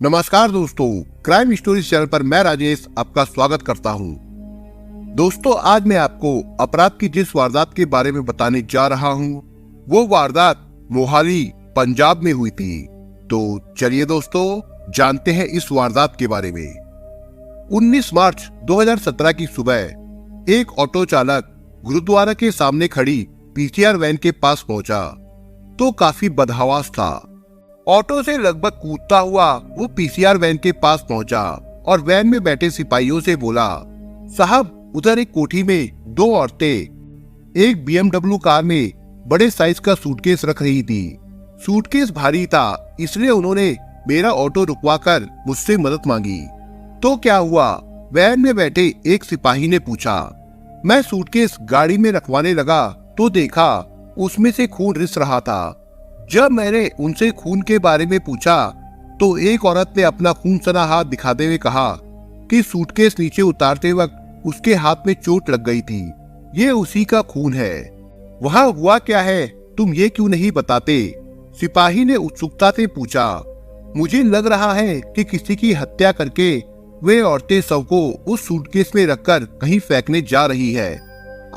नमस्कार दोस्तों, crime stories channel पर मैं राजेश आपका स्वागत करता हूं। दोस्तों, आज मैं आपको अपराध की जिस वारदात के बारे में बताने जा रहा हूं, वो वारदात मोहाली, पंजाब में हुई थी। तो चलिए दोस्तों, जानते हैं इस वारदात के बारे में। 19 मार्च 2017 की सुबह एक ऑटो चालक गुरुद्वारा के सामने खड़ी पीसीआर वैन के पास पहुंचा तो काफी बदहवास था। ऑटो से लगभग कूदता हुआ वो पीसीआर वैन के पास पहुंचा और वैन में बैठे सिपाहियों से बोला, साहब, उधर एक कोठी में दो औरतें एक बीएमडब्ल्यू कार में बड़े साइज का सूटकेस रख रही थी। सूटकेस भारी था, इसलिए उन्होंने मेरा ऑटो रुकवाकर मुझसे मदद मांगी। तो क्या हुआ? वैन में बैठे एक सिपाही ने पूछा। मैं सूटकेस गाड़ी में रखवाने लगा तो देखा उसमें से खून रिस रहा था। जब मैंने उनसे खून के बारे में पूछा तो एक औरत ने अपना खून सना हाथ दिखाते हुए कहा कि सूटकेस नीचे उतारते वक्त उसके हाथ में चोट लग गई थी, ये उसी का खून है। वहाँ हुआ क्या है, तुम ये क्यों नहीं बताते? सिपाही ने उत्सुकता से पूछा। मुझे लग रहा है कि किसी की हत्या करके वे औरतें शव को उस सूटकेस में रखकर कहीं फेंकने जा रही है।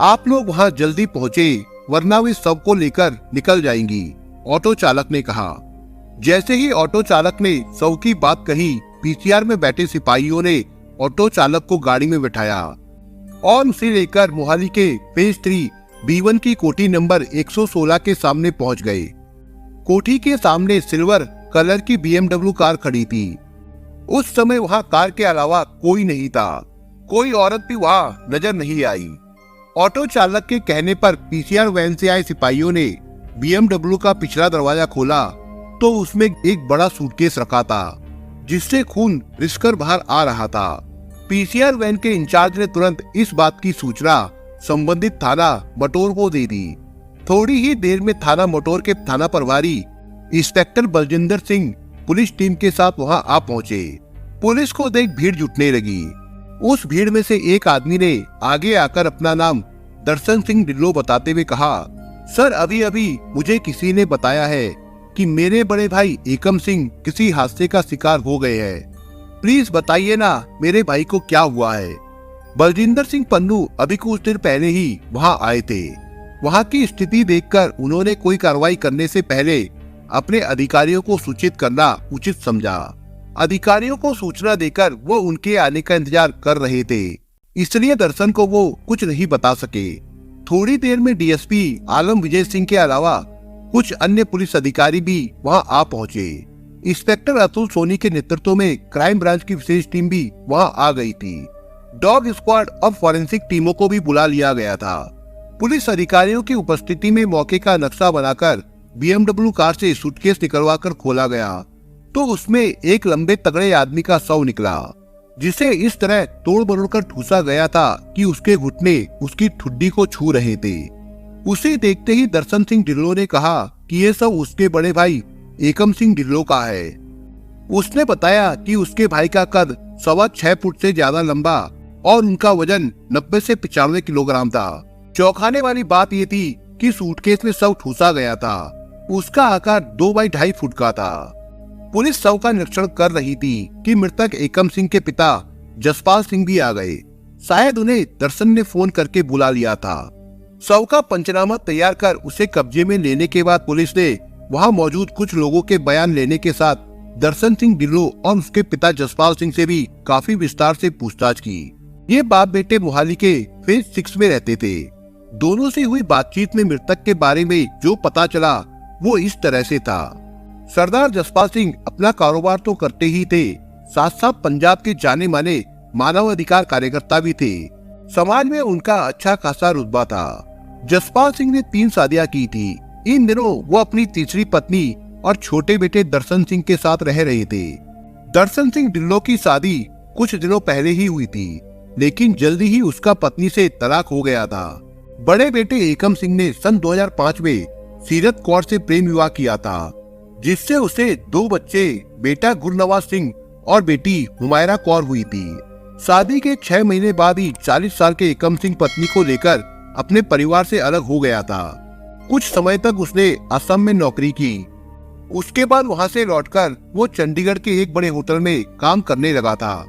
आप लोग वहाँ जल्दी पहुँचे, वरना वे शव को लेकर निकल जाएंगी, ऑटो चालक ने कहा। जैसे ही ऑटो चालक ने शव की बात कही, पीसीआर में बैठे सिपाहियों ने ऑटो चालक को गाड़ी में बिठाया और उसे लेकर मोहाली के फेज 3 B1 की कोठी नंबर 116 के सामने पहुंच गए। कोठी के सामने सिल्वर कलर की बीएमडब्ल्यू कार खड़ी थी। उस समय वहां कार के अलावा कोई नहीं था, कोई औरत भी वहां नजर नहीं आई। ऑटो चालक के कहने पर पीसीआर वैन से आए सिपाहियों ने बीएमडब्ल्यू का पिछला दरवाजा खोला तो उसमें एक बड़ा सूटकेस रखा था, जिससे खून रिसकर बाहर आ रहा था। पीसीआर वैन के इंचार्ज ने तुरंत इस बात की सूचना संबंधित थाना मटोर को दे दी। थोड़ी ही देर में थाना मटोर के थाना प्रभारी inspector Baljinder Singh police team के साथ वहां आ पहुंचे। पुलिस को देख भीड़ जुटने लगी। उस भीड़ में से एक आदमी ने आगे आकर अपना नाम दर्शन सिंह ढिल्लों बताते हुए कहा, सर, अभी अभी मुझे किसी ने बताया है कि मेरे बड़े भाई एकम सिंह किसी हादसे का शिकार हो गए हैं। प्लीज बताइए ना, मेरे भाई को क्या हुआ है? बलजिंदर सिंह पन्नू अभी कुछ देर पहले ही वहां आए थे। वहां की स्थिति देखकर उन्होंने कोई कार्रवाई करने से पहले अपने अधिकारियों को सूचित करना उचित समझा। अधिकारियों को सूचना देकर वो उनके आने का इंतजार कर रहे थे, इसलिए दर्शन को वो कुछ नहीं बता सके। थोड़ी देर में डीएसपी आलम विजय सिंह के अलावा कुछ अन्य पुलिस अधिकारी भी वहां आ पहुंचे। इंस्पेक्टर अतुल सोनी के नेतृत्व में क्राइम ब्रांच की विशेष टीम भी वहां आ गई थी। डॉग स्क्वाड और फॉरेंसिक टीमों को भी बुला लिया गया था। पुलिस अधिकारियों की उपस्थिति में मौके का नक्शा बनाकर बीएमडब्ल्यू कार से सूटकेस निकलवाकर खोला गया तो उसमें एक लंबे तगड़े आदमी का शव निकला, जिसे इस तरह तोड़ मरोड़ कर ठूसा गया था कि उसके घुटने उसकी ठुड्डी को छू रहे थे। उसे देखते ही दर्शन सिंह ढिल्लों ने कहा कि ये सब उसके बड़े भाई एकम सिंह ढिल्लों का है। उसने बताया कि उसके भाई का कद 6.25 फुट से ज्यादा लंबा और उनका वजन 90 से 95 किलोग्राम था। चौंकाने वाली बात ये थी कि सूटकेस में शव ठूसा गया था, उसका आकार 2x2.5 फुट का था। पुलिस शव का निरीक्षण कर रही थी कि मृतक एकम सिंह के पिता जसपाल सिंह भी आ गए। शायद उन्हें दर्शन ने फोन करके बुला लिया था। शव का पंचनामा तैयार कर उसे कब्जे में लेने के बाद पुलिस ने वहां मौजूद कुछ लोगों के बयान लेने के साथ दर्शन सिंह ढिल्लों और उसके पिता जसपाल सिंह से भी काफी विस्तार से पूछताछ की। ये बाप बेटे मोहाली के फेज 6 में रहते थे। दोनों से हुई बातचीत में मृतक के बारे में जो पता चला वो इस तरह से था। सरदार जसपाल सिंह अपना कारोबार तो करते ही थे, साथ साथ पंजाब के जाने माने मानव अधिकार कार्यकर्ता भी थे। समाज में उनका अच्छा खासा रुतबा था। जसपाल सिंह ने 3 शादियां की थी। इन दिनों वो अपनी तीसरी पत्नी और छोटे बेटे दर्शन सिंह के साथ रह रहे थे। दर्शन सिंह ढिल्लों की शादी कुछ दिनों पहले ही हुई थी, लेकिन जल्दी ही उसका पत्नी से तलाक हो गया था। बड़े बेटे एकम सिंह ने सन 2005 में सीरत कौर से प्रेम विवाह किया था, जिससे उसे 2 बच्चे, बेटा गुरनवाज सिंह और बेटी हुमायरा कौर हुई थी। शादी के 6 महीने बाद ही 40 साल के एकम सिंह पत्नी को लेकर अपने परिवार से अलग हो गया था। कुछ समय तक उसने असम में नौकरी की। उसके बाद वहां से लौटकर वो चंडीगढ़ के एक बड़े होटल में काम करने लगा था।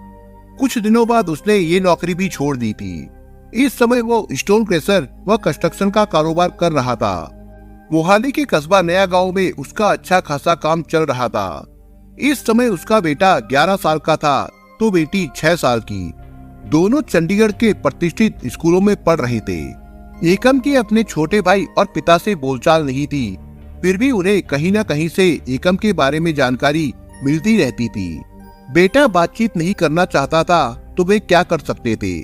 कुछ दिनों बाद उसने ये नौकरी भी छोड़ दी थी। इस समय वो स्टोन क्रशर व कंस्ट्रक्शन का कारोबार कर रहा था। मोहाली के कस्बा नया गांव में उसका अच्छा खासा काम चल रहा था। इस समय उसका बेटा 11 साल का था तो बेटी 6 साल की। दोनों चंडीगढ़ के प्रतिष्ठित स्कूलों में पढ़ रहे थे। एकम की अपने छोटे भाई और पिता से बोलचाल नहीं थी, फिर भी उन्हें कहीं न कहीं से एकम के बारे में जानकारी मिलती रहती थी। बेटा बातचीत नहीं करना चाहता था तो वे क्या कर सकते थे।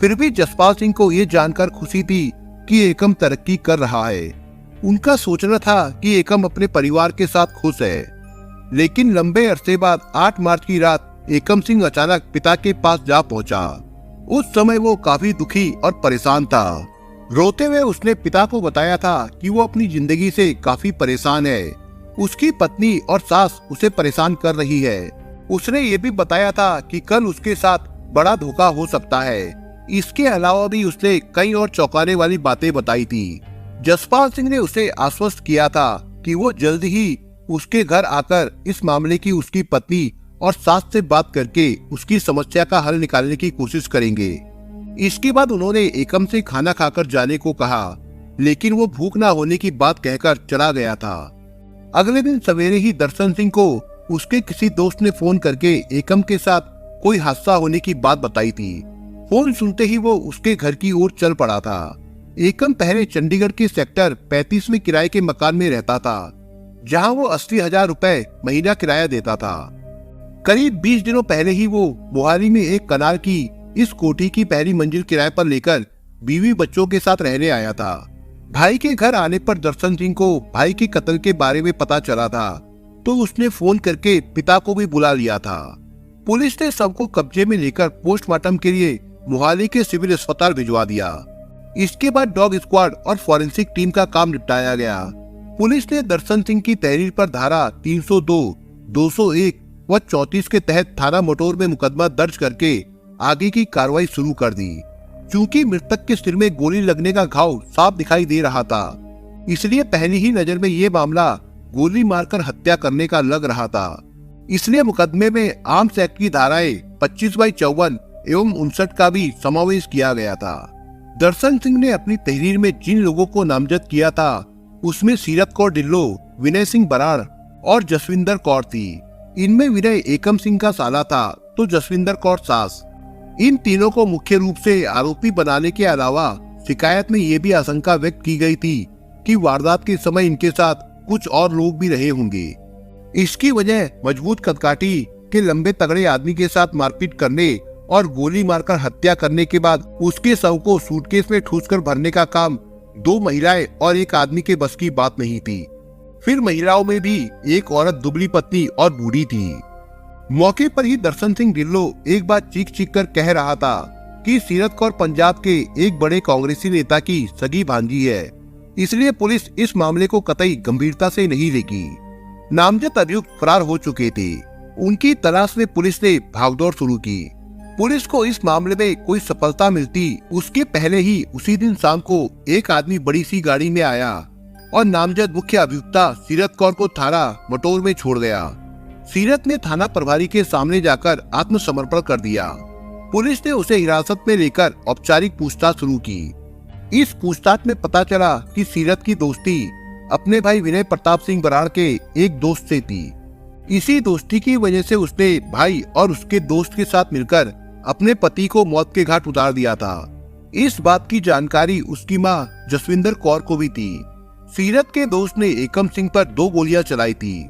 फिर भी जसपाल सिंह को ये जानकर खुशी थी कि एकम तरक्की कर रहा है। उनका सोचना था कि एकम अपने परिवार के साथ खुश है। लेकिन लंबे अरसे बाद 8 मार्च की रात एकम सिंह अचानक पिता के पास जा पहुंचा। उस समय वो काफी दुखी और परेशान था। रोते हुए उसने पिता को बताया था कि वो अपनी जिंदगी से काफी परेशान है। उसकी पत्नी और सास उसे परेशान कर रही है। उसने ये भी बताया था कि कल उसके साथ बड़ा धोखा हो सकता है। इसके अलावा भी उसने कई और चौंकाने वाली बातें बताई थी। जसपाल सिंह ने उसे आश्वस्त किया था कि वो जल्द ही उसके घर आकर इस मामले की उसकी पत्नी और सास से बात करके उसकी समस्या का हल निकालने की कोशिश करेंगे। इसके बाद उन्होंने एकम से खाना खाकर जाने को कहा, लेकिन वो भूख ना होने की बात कहकर चला गया था। अगले दिन सवेरे ही दर्शन सिंह को उसके किसी दोस्त ने फोन करके एकम के साथ कोई हादसा होने की बात बताई थी। फोन सुनते ही वो उसके घर की ओर चल पड़ा था। एकम पहले चंडीगढ़ के सेक्टर 35 में किराए के मकान में रहता था, जहां वो 80,000 रुपए महीना किराया देता था। करीब 20 दिनों पहले ही वो मोहाली में एक कनाल की इस कोठी की पहली मंजिल किराए पर लेकर बीवी बच्चों के साथ रहने आया था। भाई के घर आने पर दर्शन सिंह को भाई के कत्ल के बारे में पता चला था, तो उसने फोन करके पिता को भी बुला लिया था। पुलिस ने सबको कब्जे में लेकर पोस्टमार्टम के लिए मोहाली के सिविल अस्पताल भिजवा दिया। इसके बाद डॉग स्क्वाड और फॉरेंसिक टीम का काम निपटाया गया। पुलिस ने दर्शन सिंह की तहरीर पर धारा 302, 201 व 34 के तहत थाना मोटोर में मुकदमा दर्ज करके आगे की कार्रवाई शुरू कर दी। चूंकि मृतक के सिर में गोली लगने का घाव साफ दिखाई दे रहा था, इसलिए पहली ही नजर में ये मामला गोली मारकर हत्या करने का लग रहा था। इसलिए मुकदमे में आर्म्स एक्ट की धाराएं 25/54 एवं 59 का भी समावेश किया गया था। दर्शन सिंह ने अपनी तहरीर में जिन लोगों को नामजद किया था, उसमें सीरत कौर ढिल्लो, विनय सिंह बराड़ और जसविंदर कौर थी। इनमें विनय एकम सिंह का साला था तो जसविंदर कौर सास। इन तीनों को मुख्य रूप से आरोपी बनाने के अलावा शिकायत में ये भी आशंका व्यक्त की गई थी कि वारदात के समय इनके साथ कुछ और लोग भी रहे होंगे। इसकी वजह मजबूत कदकाठी के लंबे तगड़े आदमी के साथ मारपीट करने और गोली मारकर हत्या करने के बाद उसके शव को सूटकेस में ठूसकर भरने का काम 2 महिलाएं और एक आदमी के बस की बात नहीं थी। फिर महिलाओं में भी एक औरत दुबली पतली और बूढ़ी थी। मौके पर ही दर्शन सिंह ढिल्लो एक बार चीख चीख कर कह रहा था कि सीरत कौर पंजाब के एक बड़े कांग्रेसी नेता की सगी भांजी है, इसलिए पुलिस इस मामले को कतई गंभीरता से नहीं लेगी। नामजद अभियुक्त फरार हो चुके थे। उनकी तलाश में पुलिस ने भागदौड़ शुरू की। पुलिस को इस मामले में कोई सफलता मिलती उसके पहले ही उसी दिन शाम को एक आदमी बड़ी सी गाड़ी में आया और नामजद मुख्य अभियुक्ता सीरत कौर को थाना मोटोर में छोड़ गया। सीरत ने थाना प्रभारी के सामने जाकर आत्मसमर्पण कर दिया। पुलिस ने उसे हिरासत में लेकर औपचारिक पूछताछ शुरू की। इस पूछताछ में पता चला कि सीरत की दोस्ती अपने भाई विनय प्रताप सिंह बराड़ के एक दोस्त से थी। इसी दोस्ती की वजह से उसने भाई और उसके दोस्त के साथ मिलकर अपने पति को मौत के घाट उतार दिया था। इस बात की जानकारी उसकी मां जसविंदर कौर को भी थी। सीरत के दोस्त ने एकम सिंह पर 2 गोलियां चलाई थी।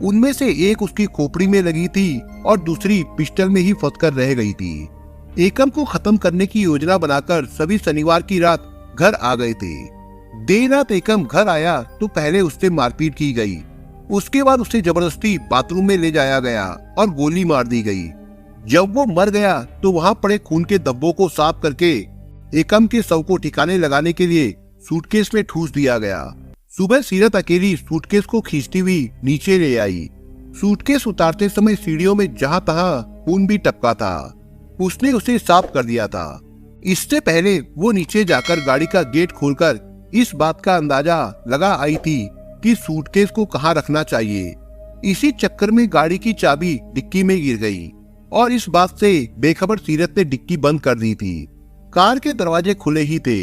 उनमें से एक उसकी खोपड़ी में लगी थी और दूसरी पिस्टल में ही फंसकर रह गई थी। एकम को खत्म करने की योजना बनाकर सभी शनिवार की रात घर आ गए थे। देर रात एकम घर आया तो पहले उससे मारपीट की गई। उसके बाद उसे जबरदस्ती बाथरूम में ले जाया गया और गोली मार दी गई। जब वो मर गया तो वहां पड़े खून के धब्बों को साफ करके एकम के शव को ठिकाने लगाने के लिए सूटकेस में ठूस दिया गया। सुबह सीरत अकेली सूटकेस को खींचती हुई नीचे ले आई। सूटकेस उतारते समय सीढ़ियों में जहां तहां खून भी टपका था। उसने उसे साफ कर दिया था। इससे पहले वो नीचे जाकर गाड़ी का गेट खोलकर इस बात का अंदाजा लगा आई थी कि सूटकेस को कहां रखना चाहिए। इसी चक्कर में गाड़ी की चाबी डिक्की में गिर गई और इस बात से बेखबर सीरत ने डिक्की बंद कर दी थी। कार के दरवाजे खुले ही थे।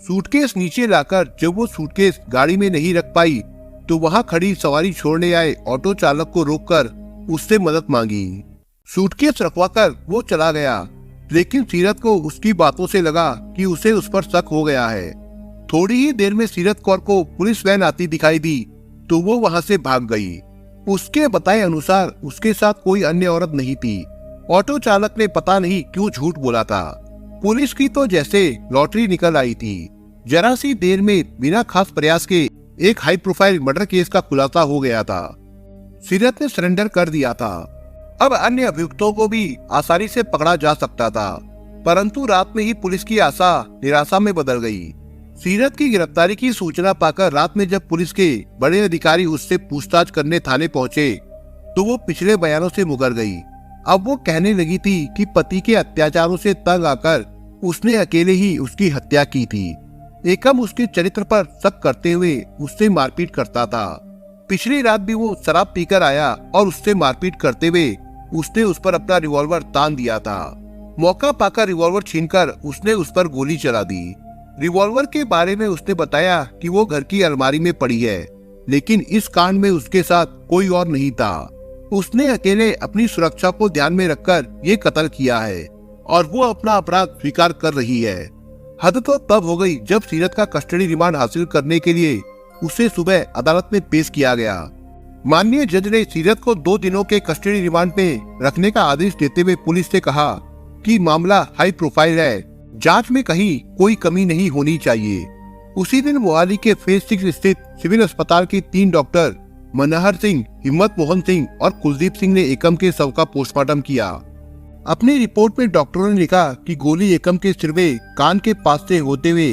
सूटकेस नीचे लाकर जब वो सूटकेस गाड़ी में नहीं रख पाई तो वहां खड़ी सवारी छोड़ने आए ऑटो चालक को रोककर उससे मदद मांगी। सूटकेस रखवाकर वो चला गया, लेकिन सीरत को उसकी बातों से लगा कि उसे उस पर शक हो गया है। थोड़ी ही देर में सीरत कौर को पुलिस वैन आती दिखाई दी तो वो वहां से भाग गई। उसके बताए अनुसार उसके साथ कोई अन्य औरत नहीं थी। ऑटो चालक ने पता नहीं क्यों झूठ बोला था। पुलिस की तो जैसे लॉटरी निकल आई थी। जरा सी देर में बिना खास प्रयास के एक हाई प्रोफाइल मर्डर केस का खुलासा हो गया था। सीरत ने सरेंडर कर दिया था। अब अन्य अभियुक्तों को भी आसानी से पकड़ा जा सकता था, परंतु रात में ही पुलिस की आशा निराशा में बदल गई। सीरत की गिरफ्तारी की सूचना पाकर रात में जब पुलिस के बड़े अधिकारी उससे पूछताछ करने थाने पहुंचे तो वो पिछले बयानों से मुकर गई। अब वो कहने लगी थी कि पति के अत्याचारों से तंग आकर उसने अकेले ही उसकी हत्या की थी। एकम उसके चरित्र पर शक करते हुए उससे मारपीट करता था। पिछली रात भी वो शराब पीकर आया और उससे मारपीट करते हुए उसने उस पर अपना रिवॉल्वर तान दिया था। मौका पाकर रिवॉल्वर छीनकर उसने उस पर गोली चला दी। रिवॉल्वर के बारे में उसने बताया कि वो घर की अलमारी में पड़ी है, लेकिन इस कांड में उसके साथ कोई और नहीं था। उसने अकेले अपनी सुरक्षा को ध्यान में रखकर ये कत्ल किया है और वो अपना अपराध स्वीकार कर रही है। हद तो तब हो गई जब सीरत का कस्टडी रिमांड हासिल करने के लिए उसे सुबह अदालत में पेश किया गया। माननीय जज ने सीरत को 2 दिनों के कस्टडी रिमांड में रखने का आदेश देते हुए पुलिस से कहा कि मामला हाई प्रोफाइल है, जांच में कहीं कोई कमी नहीं होनी चाहिए। उसी दिन मोहाली के फेज 6 स्थित सिविल अस्पताल के 3 डॉक्टर मनहर सिंह, हिम्मत मोहन सिंह और कुलदीप सिंह ने एकम के शव का पोस्टमार्टम किया। अपनी रिपोर्ट में डॉक्टरों ने लिखा कि गोली एकम के सिर में कान के पास से होते हुए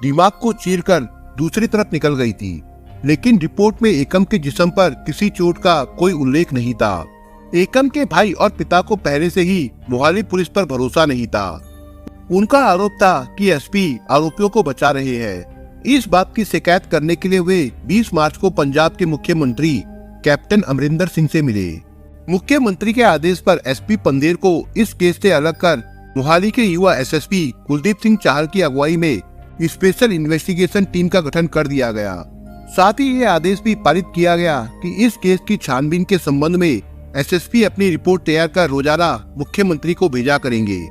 दिमाग को चीरकर दूसरी तरफ निकल गई थी, लेकिन रिपोर्ट में एकम के जिस्म पर किसी चोट का कोई उल्लेख नहीं था। एकम के भाई और पिता को पहले से ही मोहाली पुलिस पर भरोसा नहीं था। उनका आरोप था कि एसपी आरोपियों को बचा रहे हैं। इस बात की शिकायत करने के लिए वे 20 मार्च को पंजाब के मुख्यमंत्री कैप्टन अमरिंदर सिंह से मिले। मुख्यमंत्री के आदेश पर एसपी पंदेर को इस केस से अलग कर मोहाली के युवा एसएसपी कुलदीप सिंह चाहल की अगुवाई में स्पेशल इन्वेस्टिगेशन टीम का गठन कर दिया गया। साथ ही ये आदेश भी पारित किया गया कि इस केस की छानबीन के संबंध में एसएसपी अपनी रिपोर्ट तैयार कर रोजाना मुख्यमंत्री को भेजा करेंगे।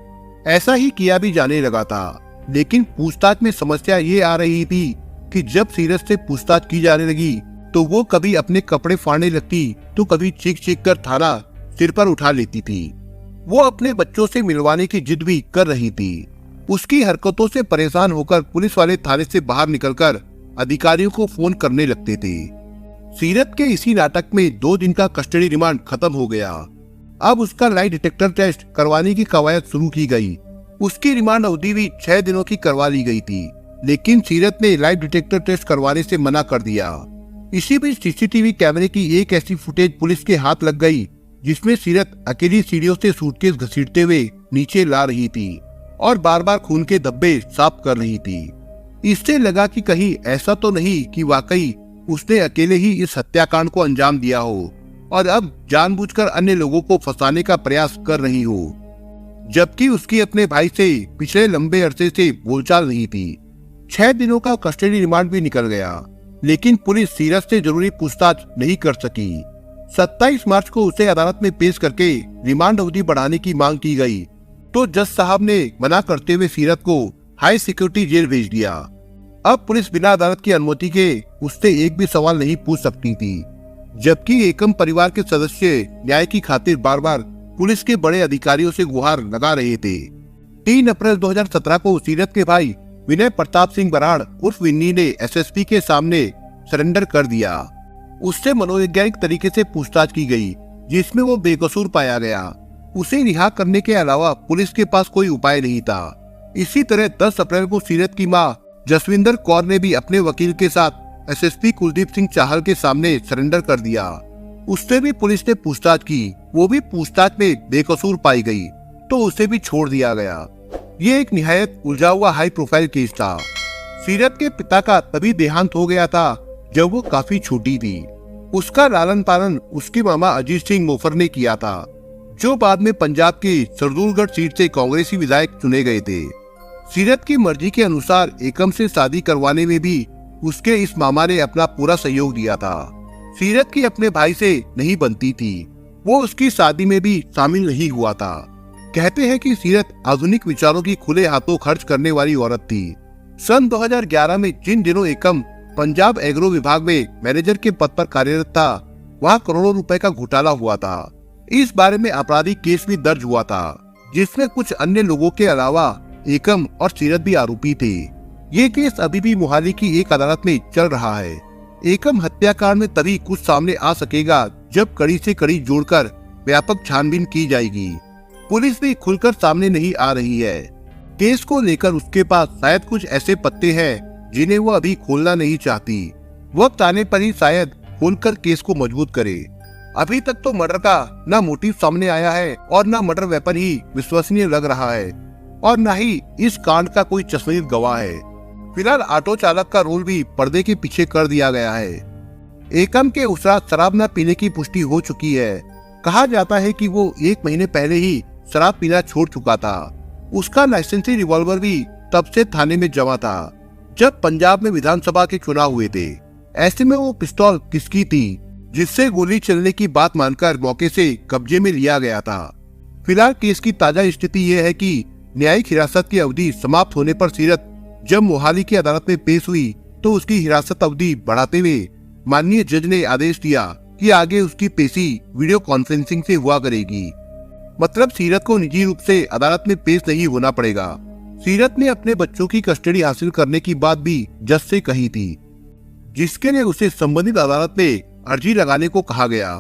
ऐसा ही किया भी जाने लगा था, लेकिन पूछताछ में समस्या ये आ रही थी कि जब सीरत से पूछताछ की जाने लगी तो वो कभी अपने कपड़े फाड़ने लगती तो कभी चीख चीख कर थाला सिर पर उठा लेती थी। वो अपने बच्चों से मिलवाने की जिद भी कर रही थी। उसकी हरकतों से परेशान होकर पुलिस वाले थाने से बाहर निकलकर अधिकारियों को फोन करने लगते थे। सीरत के इसी नाटक में 2 दिन का कस्टडी रिमांड खत्म हो गया। अब उसका लाई डिटेक्टर टेस्ट करवाने की कवायद शुरू की गई। उसकी रिमांड अवधि भी 6 दिनों की करवा ली गई थी, लेकिन सीरत ने लाई डिटेक्टर टेस्ट करवाने से मना कर दिया। इसी बीच सीसीटीवी कैमरे की एक ऐसी फुटेज पुलिस के हाथ लग गई जिसमें सीरत अकेली सीढ़ियों से सूटकेस घसीटते हुए नीचे ला रही थी और बार बार खून के धब्बे साफ कर रही थी। इससे लगा कि कहीं ऐसा तो नहीं कि वाकई उसने अकेले ही इस हत्याकांड को अंजाम दिया हो और अब जानबूझकर अन्य लोगों को फंसाने का प्रयास कर रही हो, जबकि उसकी अपने भाई से पिछले लंबे अरसे से बोलचाल नहीं थी। 6 दिनों का कस्टडी रिमांड भी निकल गया, लेकिन पुलिस सीरत से जरूरी पूछताछ नहीं कर सकी। 27 मार्च को उसे अदालत में पेश करके रिमांड अवधि बढ़ाने की मांग की गई, तो जज साहब ने मना करते हुए सीरत को हाई सिक्योरिटी जेल भेज दिया। अब पुलिस बिना अदालत की अनुमति के उससे एक भी सवाल नहीं पूछ सकती थी, जबकि एकम परिवार के सदस्य न्याय की खातिर बार बार पुलिस के बड़े अधिकारियों से गुहार लगा रहे थे। 3 अप्रैल 2017 को सीरत के भाई विनय प्रताप सिंह बराड़ उर्फ विन्नी ने एसएसपी के सामने सरेंडर कर दिया। उससे मनोवैज्ञानिक तरीके से पूछताछ की गई, जिसमें वो बेकसूर पाया गया। उसे रिहा करने के अलावा पुलिस के पास कोई उपाय नहीं था। इसी तरह 10 अप्रैल को सीरत की मां जसविंदर कौर ने भी अपने वकील के साथ एसएसपी कुलदीप सिंह चाहल के सामने सरेंडर कर दिया। उससे भी पुलिस ने पूछताछ की, वो भी पूछताछ में बेकसूर पाई गई, तो उसे भी छोड़ दिया गया। ये एक निहायत उलझा हुआ हाई प्रोफाइल केस था। सीरत के पिता का तभी देहांत हो गया था जब वो काफी छोटी थी। उसका लालन पालन उसके मामा अजीत सिंह मोफर ने किया था, जो बाद में पंजाब की सरदूलगढ़ सीट से कांग्रेसी विधायक चुने गए थे। सीरत की मर्जी के अनुसार एकम से शादी करवाने में भी उसके इस मामा ने अपना पूरा सहयोग दिया था। सीरत की अपने भाई से नहीं बनती थी, वो उसकी शादी में भी शामिल नहीं हुआ था। कहते हैं कि सीरत आधुनिक विचारों की खुले हाथों खर्च करने वाली औरत थी। सन 2011 में जिन दिनों एकम पंजाब एग्रो विभाग में मैनेजर के पद पर कार्यरत था, वहाँ करोड़ों रुपए का घोटाला हुआ था। इस बारे में आपराधिक केस भी दर्ज हुआ था, जिसमें कुछ अन्य लोगों के अलावा एकम और सीरत भी आरोपी थे। ये केस अभी भी मोहाली की एक अदालत में चल रहा है। एकम हत्याकांड में तभी कुछ सामने आ सकेगा जब कड़ी से कड़ी जोड़कर व्यापक छानबीन की जाएगी। पुलिस भी खुलकर सामने नहीं आ रही है। केस को लेकर उसके पास शायद कुछ ऐसे पत्ते हैं जिन्हें वो अभी खोलना नहीं चाहती। वक्त आने पर ही शायद खोलकर केस को मजबूत करे। अभी तक तो मर्डर का ना मोटिव सामने आया है और ना मर्डर वेपन ही विश्वसनीय लग रहा है, और न ही इस कांड का कोई चश्मदीद गवाह है। फिलहाल ऑटो चालक का रोल भी पर्दे के पीछे कर दिया गया है। एकम के उस रात शराब न पीने की पुष्टि हो चुकी है। कहा जाता है कि वो 1 महीने पहले ही शराब पीना छोड़ चुका था। उसका लाइसेंसी रिवॉल्वर भी तब से थाने में जमा था जब पंजाब में विधानसभा के चुनाव हुए थे। ऐसे में वो पिस्तौल किसकी थी जिससे गोली चलने की बात मानकर मौके से कब्जे में लिया गया था। फिलहाल केस की ताजा स्थिति ये है कि न्यायिक हिरासत की अवधि समाप्त होने पर सीरत जब मोहाली की अदालत में पेश हुई तो उसकी हिरासत अवधि बढ़ाते हुए माननीय जज ने आदेश दिया कि आगे उसकी पेशी वीडियो कॉन्फ्रेंसिंग से हुआ करेगी। मतलब सीरत को निजी रूप से अदालत में पेश नहीं होना पड़ेगा। सीरत ने अपने बच्चों की कस्टडी हासिल करने की बात भी जज से कही थी, जिसके लिए उसे संबंधित अदालत में अर्जी लगाने को कहा गया।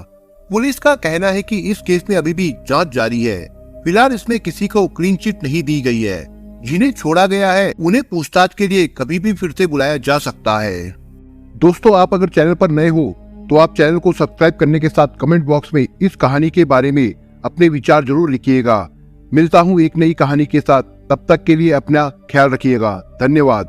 पुलिस का कहना है कि इस केस में अभी भी जांच जारी है। फिलहाल इसमें किसी को क्लीन चिट नहीं दी गई है। जिन्हें छोड़ा गया है उन्हें पूछताछ के लिए कभी भी फिर से बुलाया जा सकता है। दोस्तों, आप अगर चैनल पर नए हो तो आप चैनल को सब्सक्राइब करने के साथ कमेंट बॉक्स में इस कहानी के बारे में अपने विचार जरूर लिखिएगा। मिलता हूँ एक नई कहानी के साथ, तब तक के लिए अपना ख्याल रखिएगा। धन्यवाद।